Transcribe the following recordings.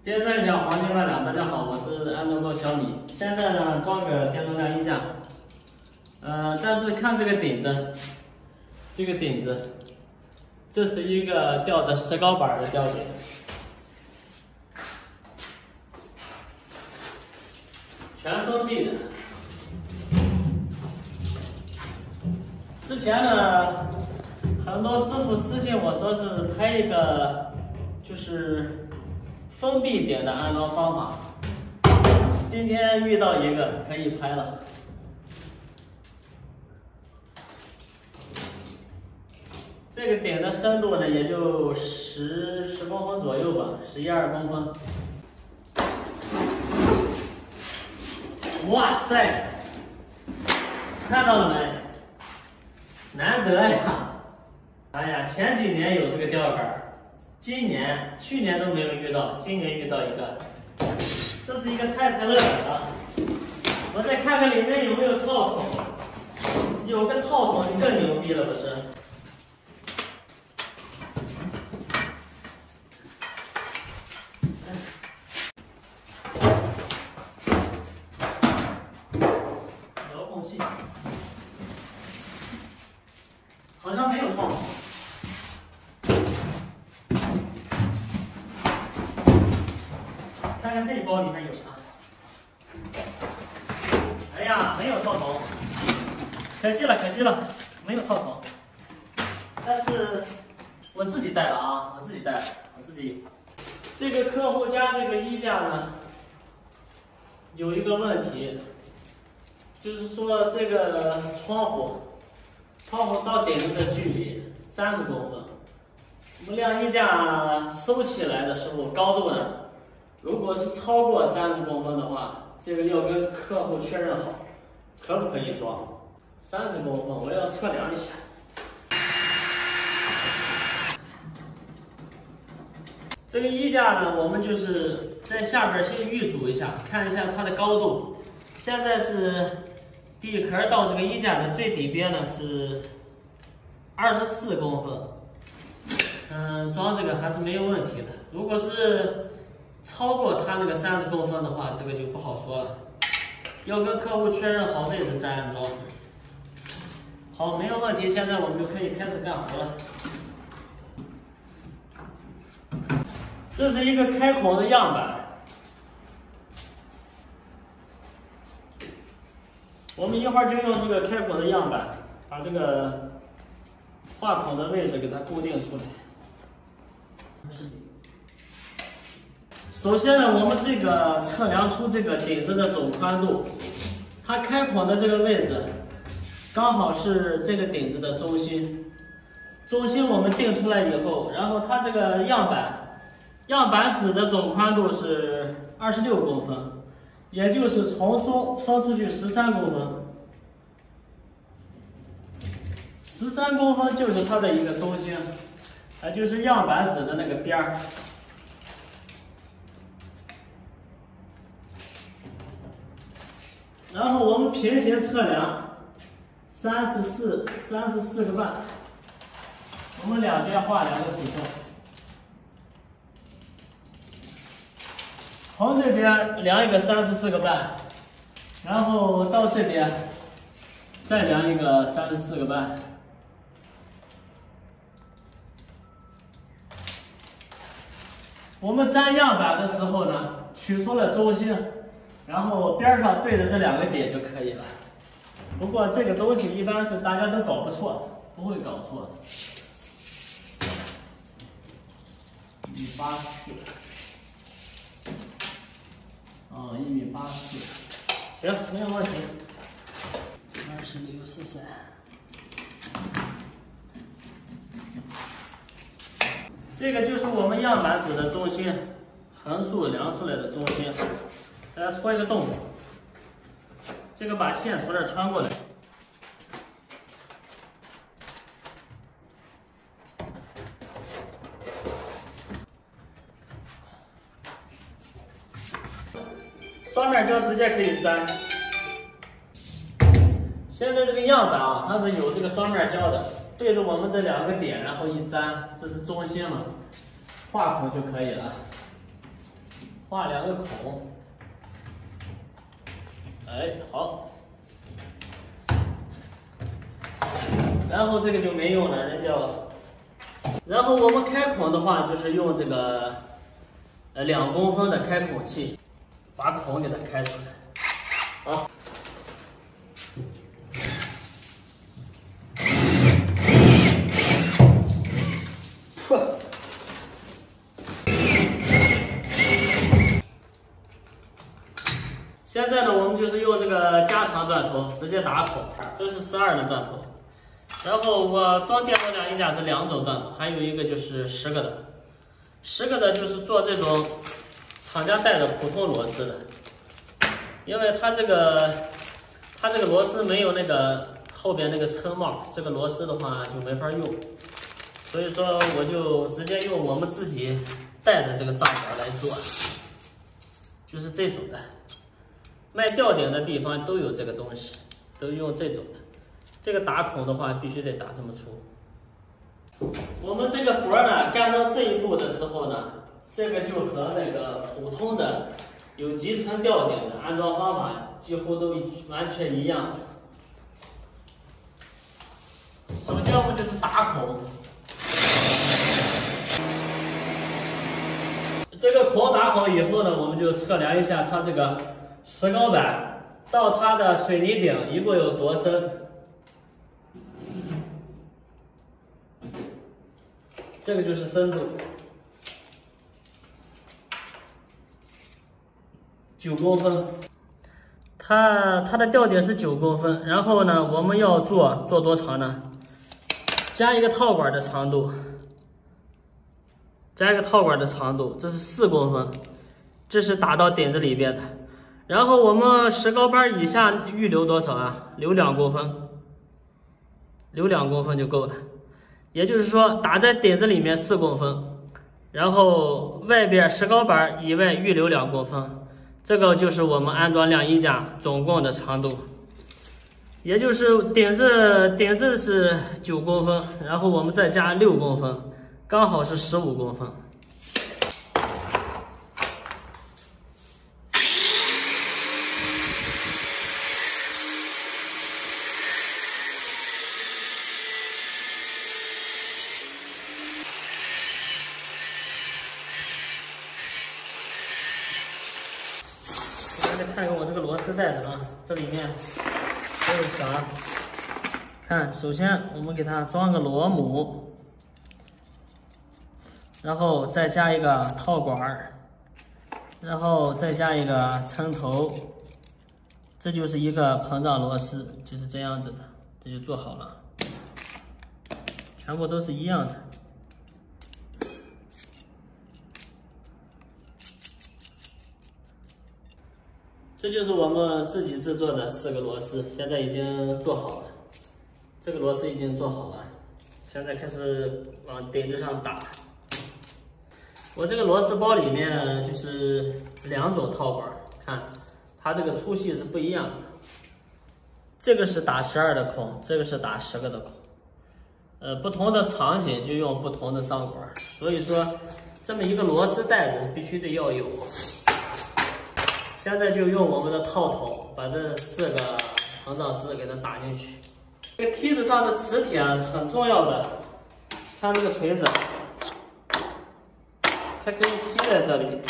电钻小黄金万两，大家好，我是安德购小米。现在呢，装个电动晾衣架。但是看这个顶子，这是一个吊的石膏板的吊顶。全封闭的。之前呢，很多师傅私信我说是拍一个，就是封闭点的安装方法。今天遇到一个可以拍了。这个顶的深度呢，也就10公分左右吧，11、12公分。哇塞，看到了没？难得呀！哎呀，前几年有这个吊杆，去年都没有遇到，今年遇到一个，这是一个太乐了。我再看看里面有没有套筒，有个套筒你更牛逼了，不是？遥控器。好像没有套筒。看看这一包里面有啥？哎呀，没有套筒，可惜了，没有套筒。但是我自己带了啊，我自己。这个客户家这个衣架呢，有一个问题，就是说这个窗户到顶子的距离30公分。我们晾衣架收起来的时候，高度呢，如果是超过30公分的话，这个要跟客户确认好，可不可以装。30公分，我要测量一下。这个衣架呢，我们就是在下边先预组一下，看一下它的高度。现在是地壳到这个衣架的最底边呢是24公分，装这个还是没有问题的。如果是超过它那个30公分的话，这个就不好说了，要跟客户确认好位置再安装。好，没有问题，现在我们就可以开始干活了。这是一个开孔的样板。我们一会儿就用这个开孔的样板，把这个画孔的位置给它固定出来。首先呢，我们这个测量出这个顶子的总宽度，它开孔的这个位置刚好是这个顶子的中心。中心我们定出来以后，然后它这个样板纸的总宽度是26公分。也就是从中分出去13公分，13公分就是它的一个中心，就是样板纸的那个边儿。然后我们平行测量34个半，我们两边画2个尺寸。从这边量一个34个半，然后到这边再量一个34个半。我们粘样板的时候呢，取出了中心，然后边上对着这2个点就可以了。不过这个东西一般是大家都搞不错，不会搞错的。1.84。1.84米，行，没有问题。26、43。这个就是我们样板纸的中心，横竖量出来的中心。大家戳一个洞，这个把线从这儿穿过来。双面胶直接可以粘。现在这个样板啊，它是有这个双面胶的，对着我们的2个点，然后一粘，这是中心嘛，画孔就可以了。画2个孔。哎，好。然后这个就没用了，扔掉了。然后我们开孔的话，就是用这个2公分的开孔器，把孔给它开出来。好。现在呢，我们就是用这个加长钻头直接打孔，这是12的钻头。然后我装电动晾衣架是2种钻头，还有一个就是10个的。10个的就是做这种厂家带的普通螺丝的，因为它这个螺丝没有那个后边那个撑帽，这个螺丝的话就没法用。所以说我就直接用我们自己带的这个帐板来做，就是这种的。卖吊顶的地方都有这个东西，都用这种的。这个打孔的话，必须得打这么粗。我们这个活呢，干到这一步的时候呢，这个就和那个普通的有集成吊顶的安装方法几乎都完全一样。首先我们就是打孔，这个孔打好以后呢，我们就测量一下它这个石膏板到它的水泥顶一共有多深。这个就是深度，9公分。它的吊顶是9公分，然后呢，我们要做多长呢？加一个套管的长度，加一个套管的长度，这是4公分，这是打到顶子里边的。然后我们石膏板以下预留多少啊？留2公分，留2公分就够了。也就是说，打在顶子里面4公分，然后外边石膏板以外预留2公分，这个就是我们安装晾衣架总共的长度。也就是顶子是9公分，然后我们再加6公分，刚好是15公分。大家看看我这个螺丝带子啊，这里面都有啥？看，首先我们给它装个螺母，然后再加一个套管，然后再加一个撑头，这就是一个膨胀螺丝，就是这样子的，这就做好了，全部都是一样的。这就是我们自己制作的4个螺丝，现在已经做好了。这个螺丝已经做好了，现在开始往顶子上打。我这个螺丝包里面就是2种套管，看它这个粗细是不一样的。这个是打12的孔，这个是打10个的孔。不同的场景就用不同的帐管，所以说这么一个螺丝带子必须得要有。现在就用我们的套筒把这4个膨胀丝给它打进去。这个梯子上的磁铁很重要的，看这个锤子，它可以吸在这里。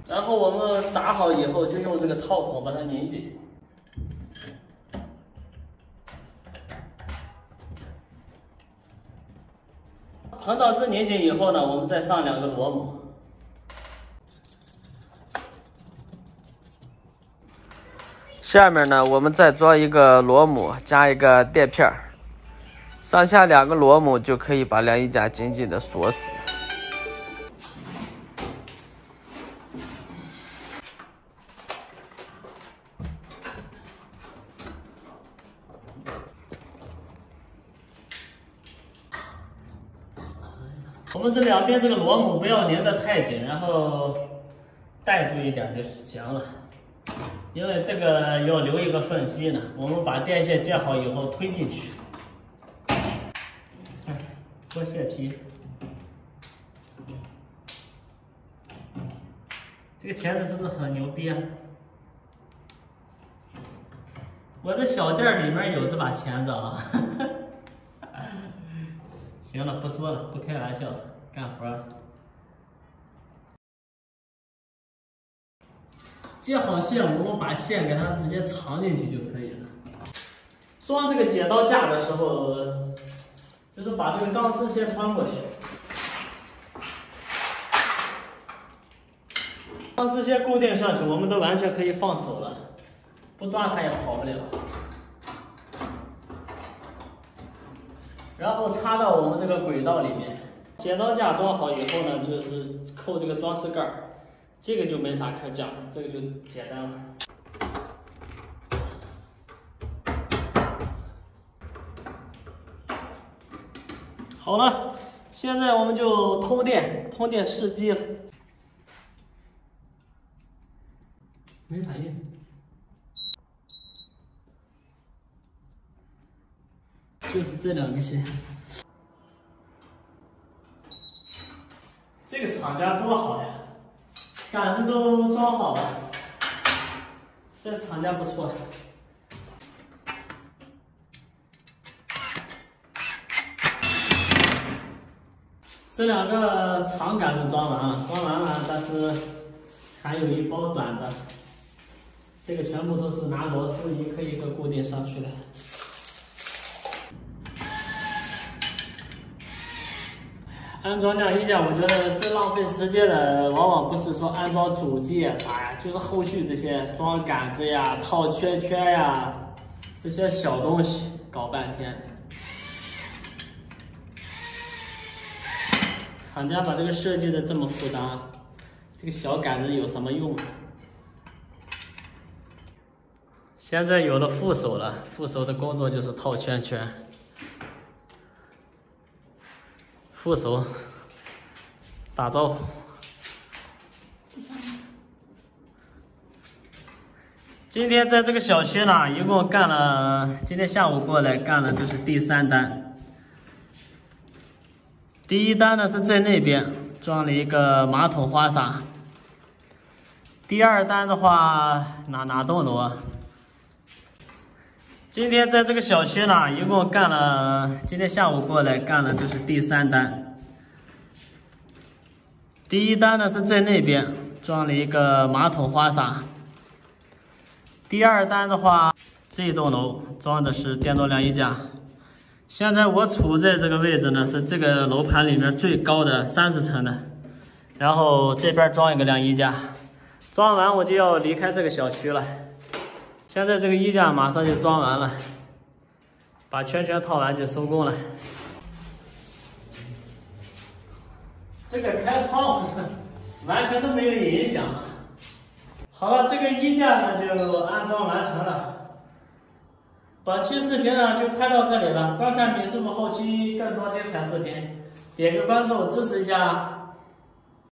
然后我们扎好以后，就用这个套筒把它拧紧。膨胀丝拧紧以后呢，我们再上2个螺母。下面呢，我们再装一个螺母，加一个垫片，上下2个螺母就可以把晾衣架紧紧的锁死。我们这两边这个螺母不要拧得太紧，然后带住一点就行了。因为这个要留一个缝隙呢，我们把电线接好以后推进去。看，脱线皮。这个钳子是不是很牛逼啊？我的小店里面有这把钳子啊。行了，不说了，不开玩笑了，干活。接好线，我们把线给它直接藏进去就可以了。装这个剪刀架的时候，就是把这个钢丝先穿过去，钢丝先固定上去，我们都完全可以放手了，不抓它也跑不了。然后插到我们这个轨道里面。剪刀架装好以后呢，就是扣这个装饰盖儿。这个就没啥可讲的，这个就简单了。好了，现在我们就通电试机了。没反应。就是这两个线。这个厂家多好呀！杆子都装好了，这厂家不错。这两个长杆子装完了，但是还有一包短的，这个全部都是拿螺丝一颗一颗固定上去的。安装晾衣架，我觉得最浪费时间的，往往不是说安装主机啊啥呀，就是后续这些装杆子呀、套圈圈呀这些小东西，搞半天。厂家把这个设计的这么复杂，这个小杆子有什么用啊？现在有了副手了，副手的工作就是套圈圈。副手打招呼。今天在这个小区呢，一共干了，今天下午过来干了，这是第3单。第1单呢是在那边装了一个马桶花洒。第2单的话，哪栋楼啊？今天在这个小区呢，一共干了，今天下午过来干了，这是第3单。第1单呢是在那边装了一个马桶花洒。第2单的话，这栋楼装的是电动晾衣架。现在我处在这个位置呢，是这个楼盘里面最高的30层的。然后这边装一个晾衣架，装完我就要离开这个小区了。现在这个衣架马上就装完了，把圈圈套完就收工了。这个开窗户完全都没有影响。好了，这个衣架呢就安装完成了。本期视频呢就拍到这里了。观看米师傅后期更多精彩视频，点个关注支持一下。